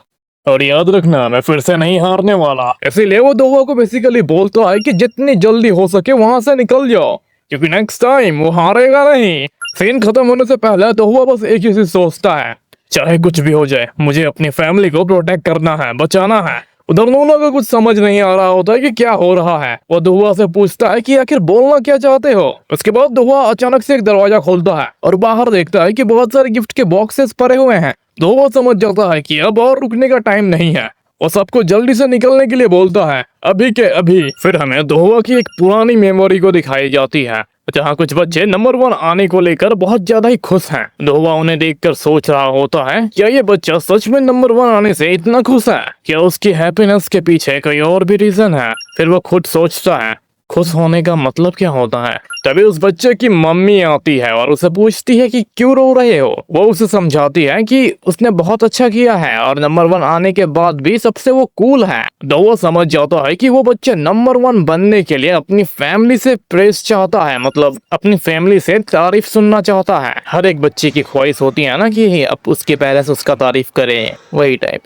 और याद रखना मैं फिर से नहीं हारने वाला। इसीलिए वो दोहा को बेसिकली बोलता है कि जितनी जल्दी हो सके वहां से निकल जाओ क्योंकि नेक्स्ट टाइम वो हारेगा नहीं। सीन खत्म होने से पहले दोहा बस एक ही चीज सोचता है, चाहे कुछ भी हो जाए मुझे अपनी फैमिली को प्रोटेक्ट करना है, बचाना है। उधर नोना को कुछ समझ नहीं आ रहा होता है कि क्या हो रहा है। वो दोहा से पूछता है कि आखिर बोलना क्या चाहते हो। उसके बाद दोहा अचानक से एक दरवाजा खोलता है और बाहर देखता है कि बहुत सारे गिफ्ट के बॉक्सेस पड़े हुए हैं। दोहा समझ जाता है कि अब और रुकने का टाइम नहीं है। वो सबको जल्दी से निकलने के लिए बोलता है, अभी के अभी। फिर हमें दोहा की एक पुरानी मेमोरी को दिखाई जाती है जहाँ कुछ बच्चे नंबर 1 आने को लेकर बहुत ज्यादा ही खुश हैं। दोहा उन्हें देखकर सोच रहा होता है क्या ये बच्चा सच में नंबर 1 आने से इतना खुश है, क्या उसकी हैप्पीनेस के पीछे कोई और भी रीजन है। फिर वो खुद सोचता है खुश होने का मतलब क्या होता है। तभी उस बच्चे की मम्मी आती है और उसे पूछती है कि क्यों रो रहे हो। वो उसे समझाती है कि उसने बहुत अच्छा किया है और नंबर 1 आने के बाद भी सबसे वो कूल है। दोहा समझ जाता है कि वो बच्चा नंबर 1 बनने के लिए अपनी फैमिली से प्रेस चाहता है, मतलब अपनी फैमिली से तारीफ सुनना चाहता है। हर एक बच्चे की ख्वाहिश होती है ना कि अब उसके पेरेंट्स उसका तारीफ करें, वही टाइप।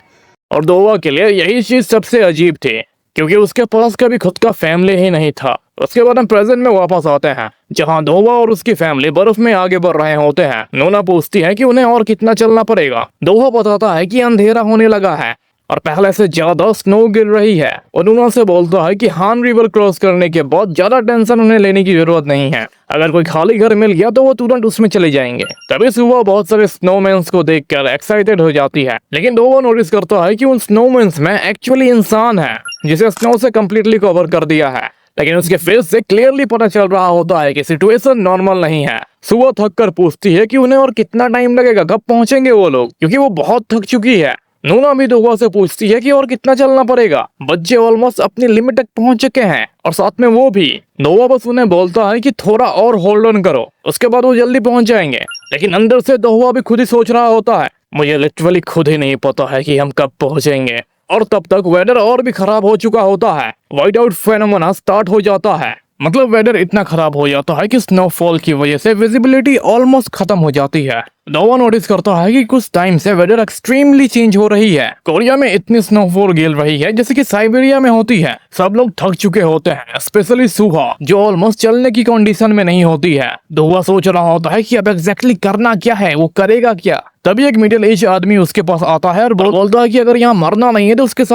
और दोहा के लिए यही चीज सबसे अजीब थी क्योंकि उसके पास कभी खुद का फैमिली ही नहीं था। उसके बाद हम प्रेजेंट में वापस आते हैं जहां दोहा और उसकी फैमिली बर्फ में आगे बढ़ रहे होते हैं। नोना पूछती है कि उन्हें और कितना चलना पड़ेगा। दोहा बताता है कि अंधेरा होने लगा है और पहले से ज्यादा स्नो गिर रही है। और नोना से बोलता है कि हान रिवर क्रॉस करने के बाद ज्यादा टेंशन उन्हें लेने की जरूरत नहीं है, अगर कोई खाली घर मिल गया तो वो तुरंत उसमें चले जाएंगे। तभी सुबह बहुत सारे स्नोमैन्स को देखकर एक्साइटेड हो जाती है, लेकिन दोहा नोटिस करता है कि उन स्नोमैन्स में एक्चुअली इंसान है जिसे स्नो से कम्प्लीटली कवर कर दिया है। लेकिन उसके फेस से क्लियरली पता चल रहा होता है कि सिचुएशन नॉर्मल नहीं है। सुबह थक कर पूछती है कि उन्हें और कितना टाइम लगेगा, कब पहुंचेंगे वो लोग, क्योंकि वो बहुत थक चुकी है। नूना भी दोहा से पूछती है कि और कितना चलना पड़ेगा, बच्चे ऑलमोस्ट अपनी लिमिट तक पहुंच चुके हैं और साथ में वो भी। दोहा बस उन्हें बोलता है कि थोड़ा और होल्ड ऑन करो, उसके बाद वो जल्दी पहुंच जाएंगे। लेकिन अंदर से दोहा भी खुद ही सोच रहा होता है, मुझे लिटरली खुद ही नहीं पता है कि हम कब पहुंचेंगे। और तब तक वेदर और भी खराब हो चुका होता है। व्हाइट आउट फेनोमेना स्टार्ट हो जाता है मतलब वेदर इतना खराब हो जाता है कि स्नोफॉल की वजह से विजिबिलिटी ऑलमोस्ट खत्म हो जाती है। दोवा नोटिस करता है कि कुछ टाइम से वेदर एक्सट्रीमली चेंज हो रही है। कोरिया में इतनी स्नोफॉल गिर रही है जैसे कि साइबेरिया में होती है। सब लोग थक चुके होते हैं, स्पेशली सुहा जो ऑलमोस्ट चलने की कंडीशन में नहीं होती है। दोवा सोच रहा होता है कि अब एग्जैक्टली करना क्या है, वो करेगा क्या। तभी एक मिडिल एज आदमी उसके पास आता है और बोलता है कि अगर यहाँ मरना नहीं है तो उसके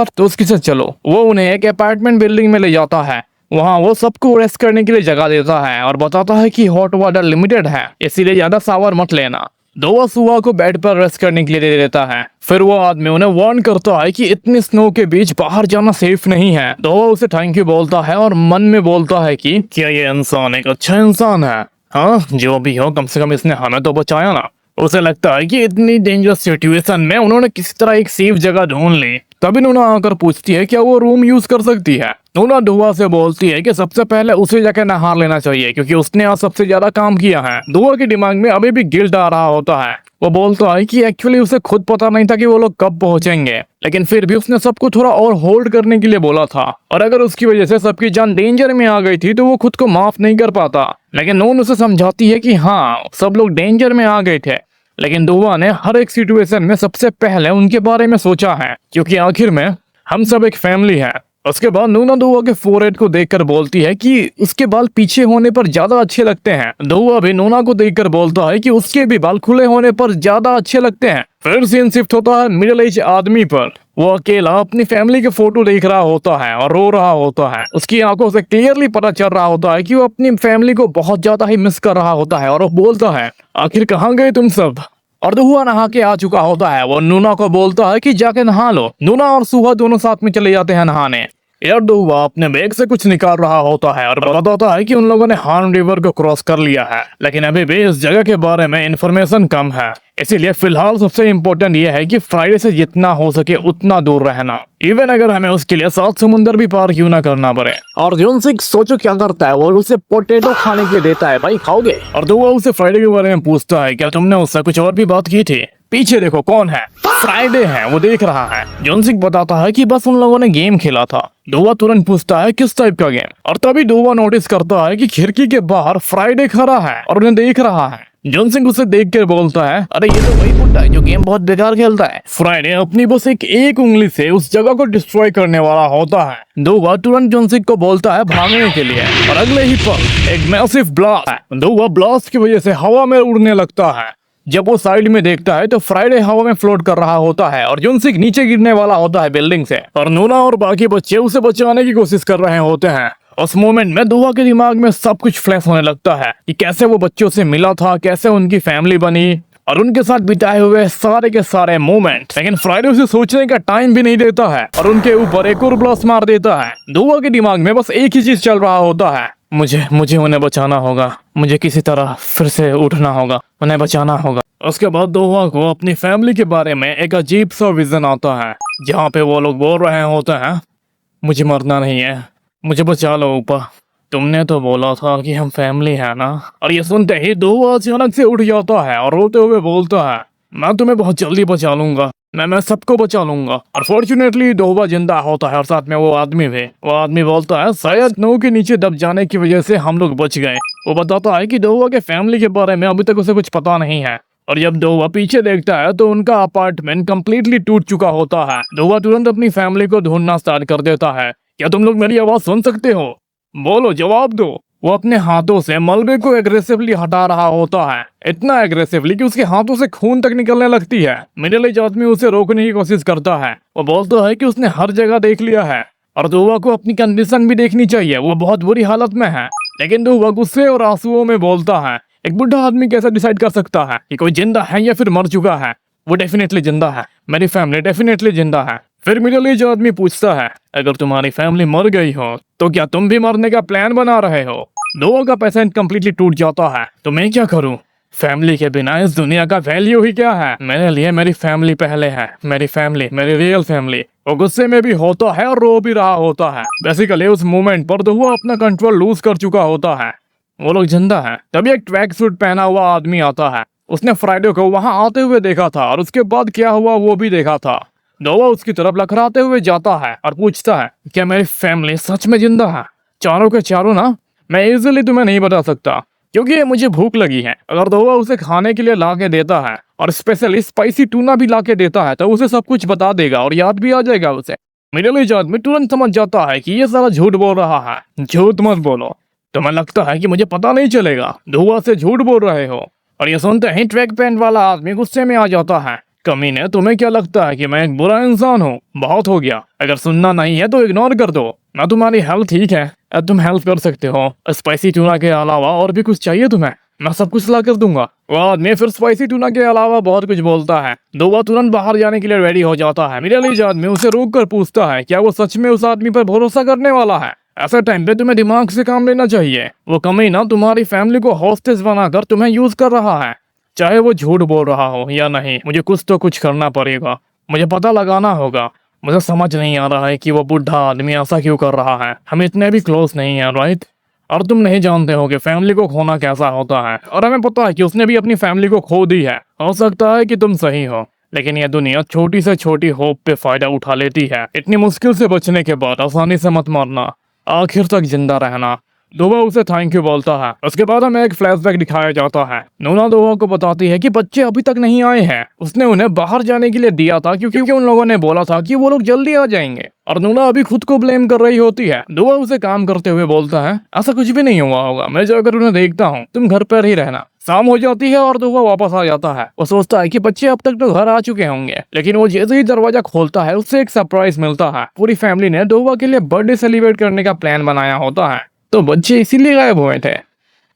साथ चलो। वो उन्हें एक अपार्टमेंट बिल्डिंग में ले जाता है। वहाँ वो सबको रेस्ट करने के लिए जगह देता है और बताता है कि हॉट वाटर लिमिटेड है, इसीलिए ज्यादा शावर मत लेना। दोवा सुहा को बेड पर रेस्ट करने के लिए दे देता है। फिर वो आदमी उन्हें वार्न करता है कि इतनी स्नो के बीच बाहर जाना सेफ नहीं है। दोवा उसे थैंक यू बोलता है और मन में बोलता है कि क्या ये इंसान एक अच्छा इंसान है। हाँ, जो भी हो, कम से कम इसने हमें तो बचाया ना। उसे लगता है कि इतनी डेंजरस सिचुएशन में उन्होंने किसी तरह एक सेफ जगह ढूंढ ली। तभी नूना आकर पूछती है क्या वो रूम यूज कर सकती है। नूना दुआ से बोलती है कि सबसे पहले उसे जाकर नहा लेना चाहिए क्योंकि उसने आज सबसे ज्यादा काम किया है। दुआ के दिमाग में अभी भी गिल्ट आ रहा होता है। वो बोलता है कि एक्चुअली उसे खुद पता नहीं था कि वो लोग कब पहुंचेंगे, लेकिन फिर भी उसने सबको थोड़ा और होल्ड करने के लिए बोला था। और अगर उसकी वजह से सबकी जान डेंजर में आ गई थी तो वो खुद को माफ नहीं कर पाता। लेकिन नून उसे समझाती है कि हाँ, सब लोग डेंजर में आ गए थे, लेकिन दुआ ने हर एक सिचुएशन में सबसे पहले उनके बारे में सोचा है क्योंकि आखिर में हम सब एक फैमिली है। उसके बाद नूना दुआ के फोरहेड को देखकर बोलती है कि उसके बाल पीछे होने पर ज्यादा अच्छे लगते हैं। दुआ भी नूना को देखकर बोलता है कि उसके भी बाल खुले होने पर ज्यादा अच्छे लगते हैं। फिर सीन शिफ्ट होता है मिडिल एज आदमी पर। वो अकेला अपनी फैमिली के फोटो देख रहा होता है और रो रहा होता है। उसकी आंखों से क्लियरली पता चल रहा होता है कि वो अपनी फैमिली को बहुत ज्यादा ही मिस कर रहा होता है। और वो बोलता है, आखिर कहाँ गए तुम सब। और दुआ नहा के आ चुका होता है। वो नूना को बोलता है कि जाके नहा लो। नूना और सुहा दोनों साथ में चले जाते हैं नहाने। यार दुआ अपने बैग से कुछ निकाल रहा होता है और बताता है कि उन लोगों ने हान रिवर को क्रॉस कर लिया है, लेकिन अभी भी इस जगह के बारे में इंफॉर्मेशन कम है। इसीलिए फिलहाल सबसे इम्पोर्टेंट ये है कि फ्राइडे से जितना हो सके उतना दूर रहना, इवन अगर हमें उसके लिए 7 समुंदर भी पार क्यों ना करना पड़े। और जोनसिक सोचो क्या करता है, वो उसे पोटैटो खाने के लिए देता है, भाई खाओगे। और दुआ उसे फ्राइडे के बारे में पूछता है, क्या तुमने उससे कुछ और भी बात की थी। पीछे देखो कौन है, फ्राइडे है, वो देख रहा है। जोनसिक बताता है कि बस उन लोगों ने गेम खेला था। दुआ तुरंत पूछता है किस टाइप का गेम। और तभी दुआ नोटिस करता है कि खिड़की के बाहर फ्राइडे खड़ा है और उन्हें देख रहा है। जोनसिक उसे देख कर बोलता है, अरे ये तो वही बुड्ढा है जो गेम बहुत बेकार खेलता है। फ्राइडे अपनी बस एक उंगली से उस जगह को डिस्ट्रॉय करने वाला होता है। दुआ तुरंत जोनसिक को बोलता है भागने के लिए और अगले ही पल एक मैसिव ब्लास्ट। दुआ ब्लास्ट की वजह से हवा में उड़ने लगता है। जब वो साइड में देखता है तो फ्राइडे हवा में फ्लोट कर रहा होता है और जोनसिक नीचे गिरने वाला होता है बिल्डिंग से। और नूना और बाकी बच्चे उसे बचाने की कोशिश कर रहे होते हैं। उस मोमेंट में दुआ के दिमाग में सब कुछ फ्लैश होने लगता है कि कैसे वो बच्चों से मिला था, कैसे उनकी फैमिली बनी और उनके साथ बिताए हुए सारे के सारे मोमेंट। लेकिन फ्राइडे उसे सोचने का टाइम भी नहीं देता है और उनके ऊपर एक और ब्लास्ट मार देता है। दुआ के दिमाग में बस एक ही चीज चल रहा होता है, मुझे उन्हें बचाना होगा, मुझे किसी तरह फिर से उठना होगा, उन्हें बचाना होगा। उसके बाद दुआ को अपनी फैमिली के बारे में एक अजीब सा विजन आता है जहाँ पे वो लोग बोल रहे होते हैं, मुझे मरना नहीं है, मुझे बचा लो ऊपर, तुमने तो बोला था कि हम फैमिली है ना। और ये सुनते ही दुआ अचानक से उठ जाता है और रोते हुए बोलता है, मैं तुम्हें बहुत जल्दी बचा लूंगा, मैं सबको बचा लूंगा। और फॉर्चुनेटली दुआ जिंदा होता है और साथ में वो आदमी भी। वो आदमी बोलता है, शायद नौ के नीचे दब जाने की वजह से हम लोग बच गए। वो बताता है कि दुआ के फैमिली के बारे में अभी तक उसे कुछ पता नहीं है। और जब दुआ पीछे देखता है तो उनका अपार्टमेंट कंप्लीटली टूट चुका होता है। दुआ तुरंत अपनी फैमिली को ढूंढना स्टार्ट कर देता है। क्या तुम लोग मेरी आवाज सुन सकते हो, बोलो, जवाब दो। वो अपने हाथों से मलबे को एग्रेसिवली हटा रहा होता है, इतना एग्रेसिवली कि उसके हाथों से खून तक निकलने लगती है। मिडिल एज आदमी उसे रोकने की कोशिश करता है। वो बोलता है कि उसने हर जगह देख लिया है और दुआ को अपनी कंडीशन भी देखनी चाहिए, वो बहुत बुरी हालत में है। लेकिन दुआ गुस्से और आंसुओं में बोलता है, एक बुढ़ा आदमी कैसे डिसाइड कर सकता है कि कोई जिंदा है या फिर मर चुका है। वो डेफिनेटली जिंदा है, मेरी फैमिली डेफिनेटली जिंदा है। फिर मिडिल एज आदमी पूछता है, अगर तुम्हारी फैमिली मर गई हो तो क्या तुम भी मरने का प्लान बना रहे हो। दुआ का पेशेंट कंप्लीटली टूट जाता है, तो मैं क्या करूं, फैमिली के बिना इस दुनिया का वैल्यू ही क्या है। मेरे लिए मेरी फैमिली पहले है, मेरी फैमिली, मेरी रियल फैमिली। वो गुस्से में भी होता है और रो भी रहा होता है। बेसिकली उस मोमेंट पर दुआ अपना कंट्रोल लूज कर चुका होता है। वो लोग जिंदा है। तभी एक ट्रैक सूट पहना हुआ आदमी आता है। उसने फ्राइडे को वहां आते हुए देखा था और उसके बाद क्या हुआ वो भी देखा था। दुआ उसकी तरफ लखराते हुए जाता है और पूछता है, क्या मेरी फैमिली सच में जिंदा है। चारों के चारों ना मैं इजीली तुम्हें नहीं बता सकता क्योंकि मुझे भूख लगी है। अगर दोवा उसे खाने के लिए ला के देता है और स्पेशली स्पाइसी टूना भी ला के देता है तो उसे सब कुछ बता देगा और याद भी आ जाएगा उसे। मिडिल एज आदमी तुरंत समझ जाता है कि ये सारा झूठ बोल रहा है। झूठ मत बोलो, तुम्हें लगता है कि मुझे पता नहीं चलेगा, धुआं से झूठ बोल रहे हो। और ये सुनते ही ट्रैक पैंट वाला आदमी गुस्से में आ जाता है। कमीने, तुम्हें क्या लगता है कि मैं एक बुरा इंसान हूँ? बहुत हो गया, अगर सुनना नहीं है तो इग्नोर कर दो। ना तुम्हारी हेल्थ ठीक है, तुम हेल्प कर सकते हो। स्पाइसी टूना के अलावा और भी कुछ चाहिए तुम्हें? मैं सब कुछ ला कर दूंगा। वो आदमी फिर स्पाइसी टूना के अलावा बहुत कुछ बोलता है। दोवा तुरंत बाहर जाने के लिए रेडी हो जाता है। मिडिल एज आदमी उसे रोक कर पूछता है क्या वो सच में उस आदमी पर भरोसा करने वाला है? ऐसे टाइम पे तुम्हें दिमाग से काम लेना चाहिए। वो कमीना तुम्हारी फैमिली को हॉस्टेज बनाकर तुम्हें यूज कर रहा है। चाहे वो झूठ बोल रहा हो या नहीं, मुझे कुछ तो कुछ करना पड़ेगा। मुझे पता लगाना होगा। मुझे समझ नहीं आ रहा है कि वो बुढ़ा आदमी ऐसा क्यों कर रहा है। हम इतने भी क्लोज नहीं हैं, राइट? और तुम नहीं जानते हो कि फैमिली को खोना कैसा होता है। और हमें पता है कि उसने भी अपनी फैमिली को खो दी है। हो सकता है कि तुम सही हो, लेकिन यह दुनिया छोटी से छोटी होप पे फायदा उठा लेती है। इतनी मुश्किल से बचने के बाद आसानी से मत मरना, आखिर तक जिंदा रहना। दोवा उसे थैंक यू बोलता है। उसके बाद हमें एक फ्लैशबैक दिखाया जाता है। नूना दोवा को बताती है कि बच्चे अभी तक नहीं आए हैं। उसने उन्हें बाहर जाने के लिए दिया था क्योंकि उन लोगों ने बोला था कि वो लोग जल्दी आ जाएंगे। और नूना अभी खुद को ब्लेम कर रही होती है। दोवा उसे काम करते हुए बोलता है ऐसा कुछ भी नहीं हुआ होगा, मैं जाकर उन्हें देखता हूँ, तुम घर पर ही रहना। शाम हो जाती है और दोवा वापस आ जाता है। वो सोचता है कि बच्चे अब तक तो घर आ चुके होंगे, लेकिन वो जैसे ही दरवाजा खोलता है उससे एक सरप्राइज मिलता है। पूरी फैमिली ने दोवा के लिए बर्थडे सेलिब्रेट करने का प्लान बनाया होता है, तो बच्चे इसीलिए गायब हुए थे।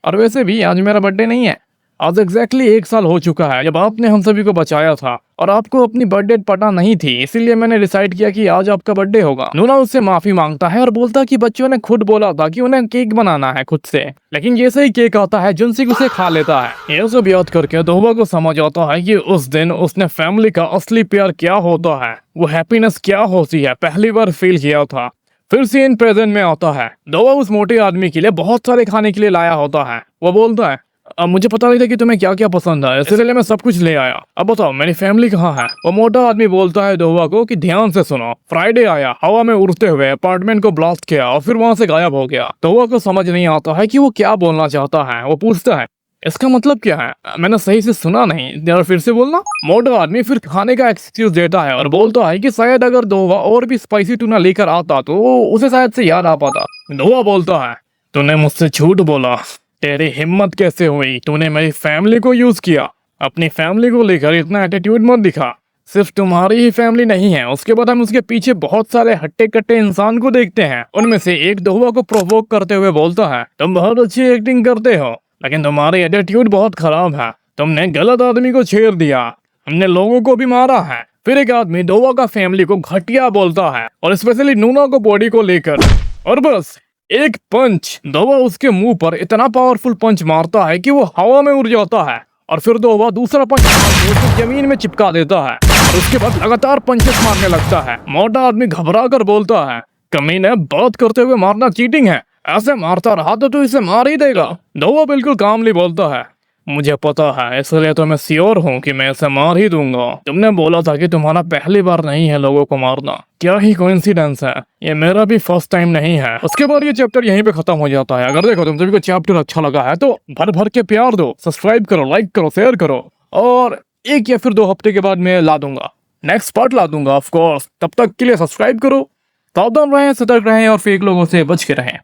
और वैसे भी आज मेरा बर्थडे नहीं है। आज एग्जैक्टली 1 साल हो चुका है जब आपने हम सभी को बचाया था और आपको अपनी बर्थडे पता नहीं थी, इसीलिए मैंने डिसाइड किया कि आज आपका बर्थडे होगा। नूना उससे माफी मांगता है और बोलता है कि बच्चों ने खुद बोला था कि उन्हें केक बनाना है खुद से, लेकिन जैसे ही केक आता है जुनसिक उसे खा लेता है। ये सब याद करके दोवा को समझ आता है कि उस दिन उसने फैमिली का असली प्यार क्या होता है, वो हैप्पीनेस क्या होती है, पहली बार फील किया था। फिर सीन प्रेजेंट में आता है। दोवा उस मोटे आदमी के लिए बहुत सारे खाने के लिए लाया होता है। वो बोलता है अब मुझे पता नहीं था कि तुम्हें क्या क्या पसंद है, इसलिए मैं सब कुछ ले आया। अब बताओ मेरी फैमिली कहाँ है? वो मोटा आदमी बोलता है दोवा को कि ध्यान से सुनो, फ्राइडे आया, हवा में उड़ते हुए अपार्टमेंट को ब्लास्ट किया और फिर वहां से गायब हो गया। दोवा को समझ नहीं आता है कि वो क्या बोलना चाहता है। वो पूछता है इसका मतलब क्या है? मैंने सही से सुना नहीं, यार फिर से बोलना। मोटा आदमी फिर खाने का एक्सक्यूज देता है और बोलता है कि शायद अगर दोवा और भी स्पाइसी टूना लेकर आता तो उसे शायद से याद आ पाता। दोवा बोलता है तूने मुझसे झूठ बोला, तेरी हिम्मत कैसे हुई? तूने मेरी फैमिली को यूज किया। अपनी फैमिली को लेकर इतना एटीट्यूड मत दिखा। सिर्फ तुम्हारी ही फैमिली नहीं है, उसके बाद हम उसके पीछे बहुत सारे हट्टे कट्टे इंसान को देखते हैं। उनमें से एक दोवा को प्रोवोक करते हुए बोलता है तुम बहुत अच्छी एक्टिंग करते हो, लेकिन तुम्हारी एटीट्यूड बहुत खराब है। तुमने गलत आदमी को छेड़ दिया, हमने लोगों को भी मारा है। फिर एक आदमी दोवा का फैमिली को घटिया बोलता है और स्पेशली नूना को बॉडी को लेकर, और बस एक पंच दोवा उसके मुंह पर इतना पावरफुल पंच मारता है कि वो हवा में उड़ जाता है। और फिर दोवा दूसरा पंच मारकर उसे जमीन में चिपका देता है और उसके बाद लगातार पंचेस मारने लगता है। मोटा आदमी घबरा कर बोलता है कमीने, बात करते हुए मारना चीटिंग है, ऐसे मारता रहा तो तू इसे मार ही देगा। दोवा बिल्कुल कामली बोलता है मुझे पता है, इसलिए तो मैं श्योर हूँ कि मैं इसे मार ही दूंगा। तुमने बोला था कि तुम्हारा पहली बार नहीं है लोगों को मारना, क्या ही कोइंसिडेंस है, ये मेरा भी फर्स्ट टाइम नहीं है। उसके बाद ये चैप्टर यहीं पे खत्म हो जाता है। अगर देखो तुम सभी को चैप्टर अच्छा लगा है तो भर भर के प्यार दो, सब्सक्राइब करो, लाइक करो, शेयर करो, और 1 या फिर 2 हफ्ते के बाद मैं ला दूंगा, नेक्स्ट पार्ट ला दूंगा ऑफ कोर्स। तब तक के लिए सब्सक्राइब करो, सावधान रहें, सतर्क रहें और फेक लोगों से बच के रहें।